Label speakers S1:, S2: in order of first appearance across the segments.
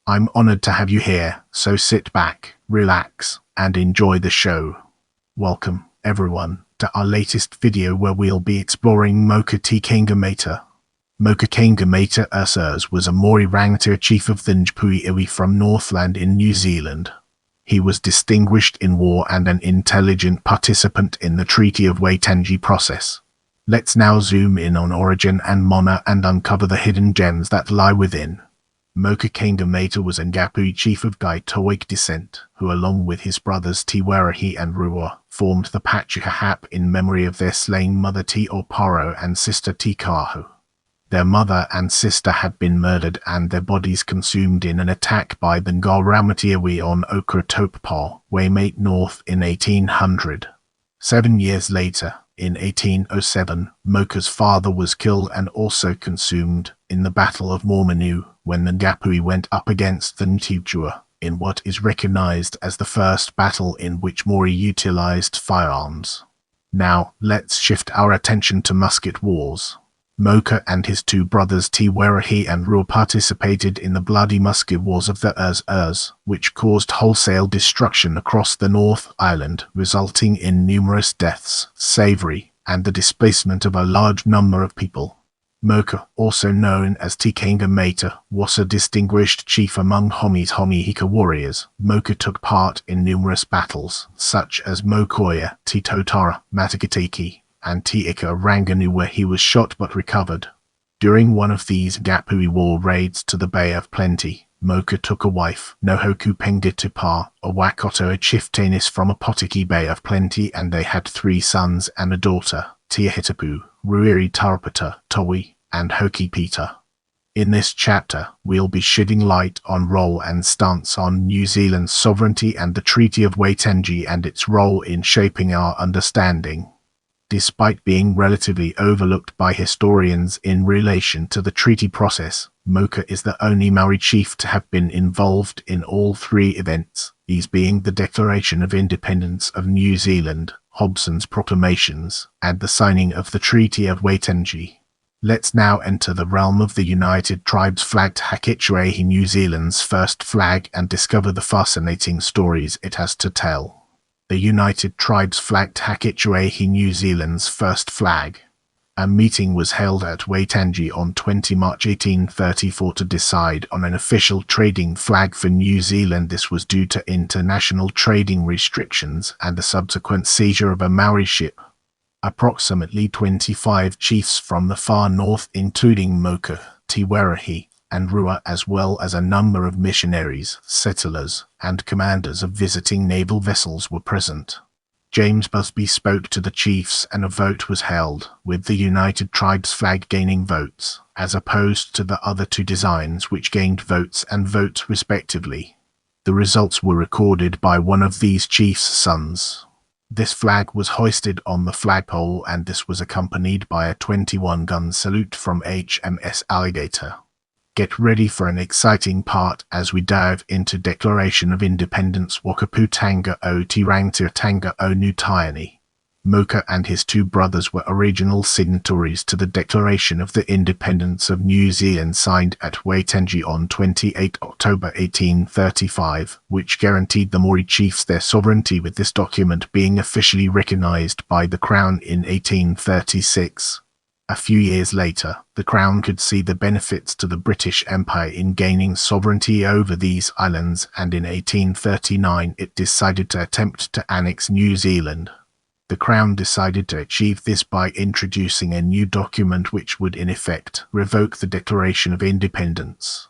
S1: I'm honored to have you here, so sit back, relax, and enjoy the show. Welcome, everyone, to our latest video where we'll be exploring Moka Te Kainga-mataa. Moka Kainga-mataa was a Māori rangatira chief of the Ngā Puhi iwi from Northland in New Zealand. He was distinguished in war and an intelligent participant in the Treaty of Waitangi process. Let's now zoom in on origin and mana and uncover the hidden gems that lie within. Moka Kainga-mataa was a Ngā Puhi chief of Gaitoic descent, who along with his brothers Te Warahi and Rua, formed the Pachukahap in memory of their slain mother Te Oparo and sister Te Kahu. Their mother and sister had been murdered and their bodies consumed in an attack by the Ngā Rangatira on Okratopapa, Waimate North in 1800. 7 years later, in 1807, Moka's father was killed and also consumed in the Battle of Mormonu when the Ngā Puhi went up against the Ntijua, in what is recognized as the first battle in which Māori utilized firearms. Now, let's shift our attention to musket wars. Moka and his two brothers Te Warahi and Rua participated in the bloody musket wars of the Urs, which caused wholesale destruction across the North Island, resulting in numerous deaths, slavery, and the displacement of a large number of people. Moka, also known as Te Kainga-mataa, was a distinguished chief among Homihika warriors. Moka took part in numerous battles, such as Mokoia, Te Totara, Matakatiki, and Te Ika Ranganu, where he was shot but recovered. During one of these Ngā Puhi war raids to the Bay of Plenty, Moka took a wife, Nohoku Pengatipa, a Waikato chieftainess from Apotiki Bay of Plenty, and they had 3 sons and a daughter, Tiahitapu, Ruiri Tarapata, Towi, and Hokipita. In this chapter, we'll be shedding light on role and stance on New Zealand's sovereignty and the Treaty of Waitangi and its role in shaping our understanding. Despite being relatively overlooked by historians in relation to the treaty process, Moka is the only Maori chief to have been involved in all 3 events, these being the Declaration of Independence of New Zealand, Hobson's proclamations, and the signing of the Treaty of Waitangi. Let's now enter the realm of the United Tribes flag Haketuahi, New Zealand's first flag, and discover the fascinating stories it has to tell. The United Tribes flagged Haketuahi, New Zealand's first flag. A meeting was held at Waitangi on 20 March 1834 to decide on an official trading flag for New Zealand. This was due to international trading restrictions and the subsequent seizure of a Maori ship. Approximately 25 chiefs from the far north, including Moka, Te Warahi, and Rua, as well as a number of missionaries, settlers, and commanders of visiting naval vessels were present. James Busby spoke to the chiefs and a vote was held, with the United Tribes flag gaining votes, as opposed to the other 2 designs which gained votes and votes respectively. The results were recorded by one of these chiefs' sons. This flag was hoisted on the flagpole, and this was accompanied by a 21-gun salute from HMS Alligator. Get ready for an exciting part as we dive into Declaration of Independence Wakaputanga o Te Rangatira o Nutaiani. Moka and his 2 brothers were original signatories to the Declaration of the Independence of New Zealand signed at Waitangi on 28 October 1835, which guaranteed the Māori chiefs their sovereignty, with this document being officially recognised by the Crown in 1836. A few years later, the Crown could see the benefits to the British Empire in gaining sovereignty over these islands, and in 1839 it decided to attempt to annex New Zealand. The Crown decided to achieve this by introducing a new document which would in effect revoke the Declaration of Independence.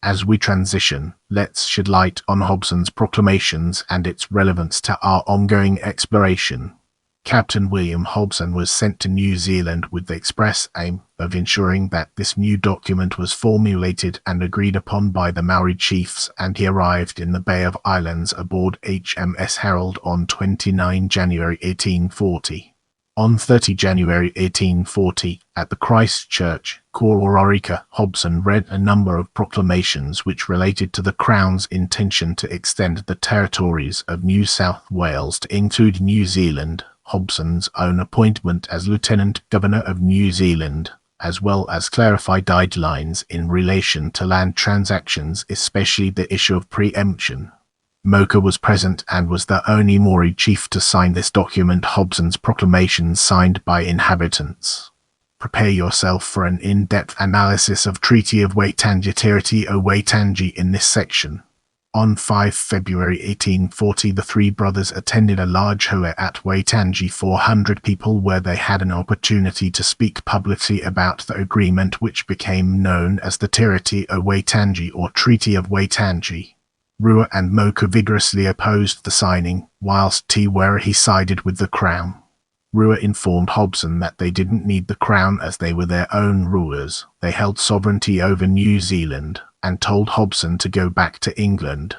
S1: As we transition, let's shed light on Hobson's proclamations and its relevance to our ongoing exploration. Captain William Hobson was sent to New Zealand with the express aim of ensuring that this new document was formulated and agreed upon by the Maori chiefs, and he arrived in the Bay of Islands aboard HMS Herald on 29 January 1840. On 30 January 1840, at the Christchurch, Kororareka, Hobson read a number of proclamations which related to the Crown's intention to extend the territories of New South Wales to include New Zealand, Hobson's own appointment as Lieutenant Governor of New Zealand, as well as clarify guidelines in relation to land transactions, especially the issue of preemption. Moka was present and was the only Māori chief to sign this document, Hobson's proclamation signed by inhabitants. Prepare yourself for an in-depth analysis of Treaty of Waitangi in this section. On 5 February 1840, the three brothers attended a large hoa at Waitangi, 400 people, where they had an opportunity to speak publicly about the agreement which became known as the Treaty of Waitangi or Treaty of Waitangi. Rua and Moka vigorously opposed the signing, whilst Te Wairehi sided with the Crown. Rua informed Hobson that they didn't need the Crown as they were their own rulers. They held sovereignty over New Zealand, and told Hobson to go back to England.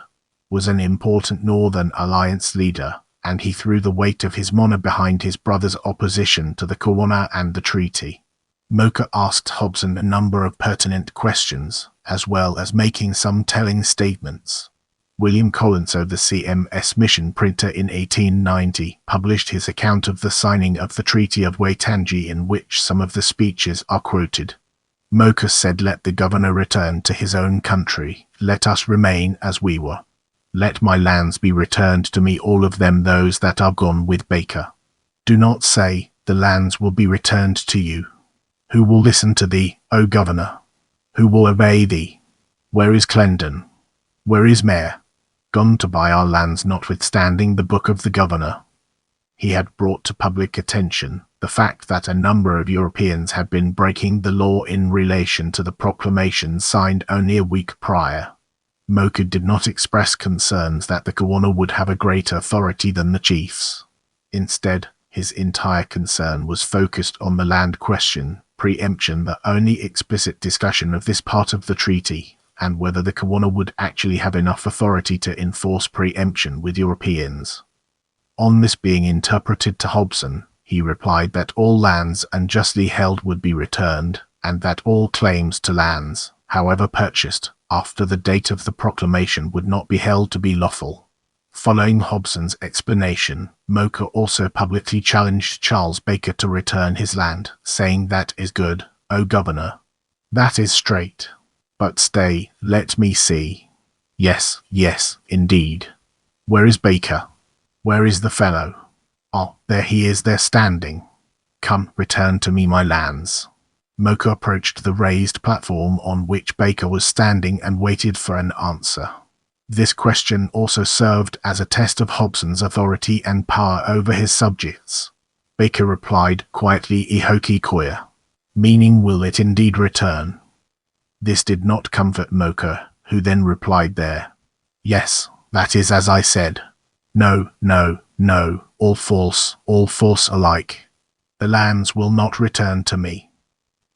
S1: Was an important Northern Alliance leader, and he threw the weight of his mana behind his brother's opposition to the Kawana and the treaty. Moka asked Hobson a number of pertinent questions, as well as making some telling statements. William Collinson, the CMS mission printer in 1890, published his account of the signing of the Treaty of Waitangi, in which some of the speeches are quoted. Moka said, "Let the governor return to his own country. Let us remain as we were. Let my lands be returned to me, all of them, those that are gone with Baker. Do not say, the lands will be returned to you. Who will listen to thee, O governor? Who will obey thee? Where is Clendon? Where is Mayor? Gone to buy our lands, notwithstanding the book of the governor." He had brought to public attention the fact that a number of Europeans had been breaking the law in relation to the proclamation signed only a week prior. Moka did not express concerns that the Kawana would have a greater authority than the chiefs. Instead, his entire concern was focused on the land question, preemption, the only explicit discussion of this part of the treaty, and whether the Kawana would actually have enough authority to enforce preemption with Europeans. On this being interpreted to Hobson, he replied that all lands unjustly held would be returned, and that all claims to lands, however purchased, after the date of the proclamation would not be held to be lawful. Following Hobson's explanation, Moka also publicly challenged Charles Baker to return his land, saying, "That is good, O governor. That is straight. But stay, let me see. Yes, yes, indeed. Where is Baker? Where is the fellow? Oh, there he is there standing. Come, return to me my lands." Moka approached the raised platform on which Baker was standing and waited for an answer. This question also served as a test of Hobson's authority and power over his subjects. Baker replied quietly, "Ihoki koia," meaning, "Will it indeed return?" This did not comfort Moka, who then replied there, "Yes, that is as I said. No, no, no, all false alike. The lands will not return to me."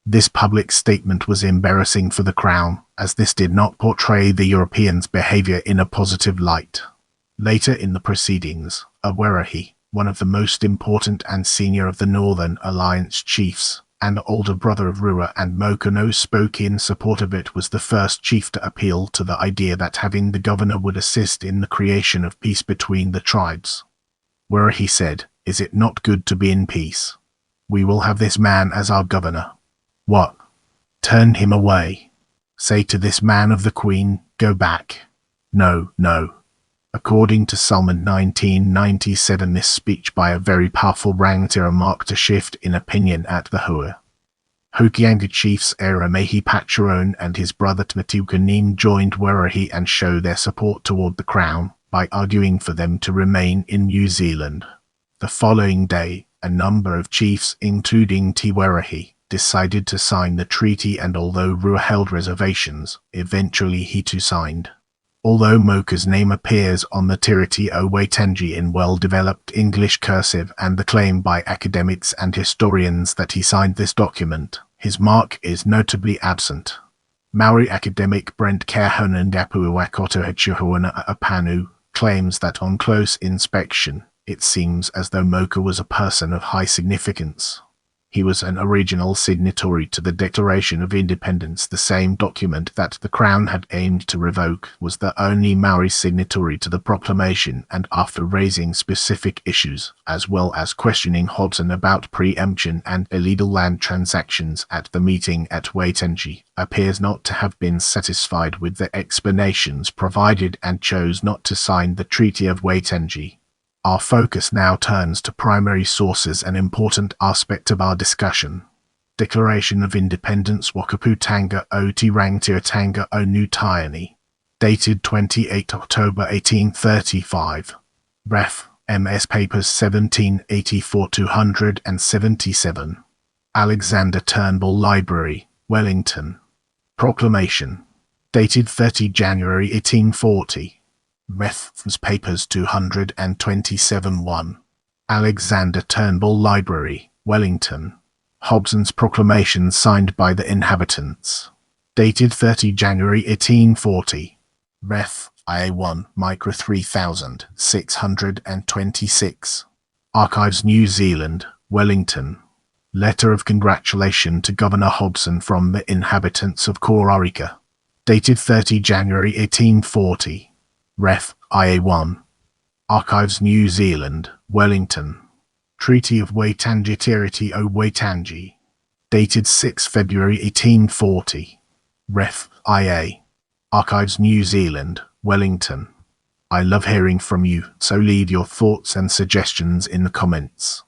S1: This public statement was embarrassing for the Crown, as this did not portray the Europeans' behaviour in a positive light. Later in the proceedings, Wairehi, one of the most important and senior of the Northern Alliance chiefs, and the older brother of Rua and Moka, spoke in support of it, was the first chief to appeal to the idea that having the governor would assist in the creation of peace between the tribes. Wairehi said, "Is it not good to be in peace? We will have this man as our governor. What? Turn him away? Say to this man of the Queen, go back? No, no." According to Salmon 1997, this speech by a very powerful rangatira marked a shift in opinion at the hoa. Hokianga chiefs Era Mehi Pacharon and his brother Tmatukanim joined Wairehi and showed their support toward the Crown by arguing for them to remain in New Zealand. The following day, a number of chiefs, including Te Wairehi, decided to sign the treaty, and although Rua held reservations, eventually he too signed. Although Moka's name appears on the Treaty of Waitangi in well-developed English cursive and the claim by academics and historians that he signed this document, his mark is notably absent. Maori academic Brent Kahonen Gapuawakoto Hechuhuana Apanu claims that on close inspection, it seems as though Moka was a person of high significance. He was an original signatory to the Declaration of Independence. The same document that the Crown had aimed to revoke was the only Maori signatory to the proclamation, and after raising specific issues, as well as questioning Hobson about preemption and illegal land transactions at the meeting at Waitangi, appears not to have been satisfied with the explanations provided and chose not to sign the Treaty of Waitangi. Our focus now turns to primary sources, an important aspect of our discussion. Declaration of Independence Whakaputanga o Te Rangatira o Nutaini, dated 28 October 1835. Ref. MS Papers 1784-277. Alexander Turnbull Library, Wellington. Proclamation, dated 30 January 1840. Reference Papers 227-1. Alexander Turnbull Library, Wellington. Hobson's Proclamation signed by the inhabitants. Dated 30 January 1840. Ref. IA1 Micro 3626. Archives New Zealand, Wellington. Letter of congratulation to Governor Hobson from the inhabitants of Kororika. Dated 30 January 1840. Ref. IA1. Archives New Zealand, Wellington. Treaty of Waitangi, Treaty of Waitangi. Dated 6 February 1840. Ref. IA. Archives New Zealand, Wellington. I love hearing from you, so leave your thoughts and suggestions in the comments.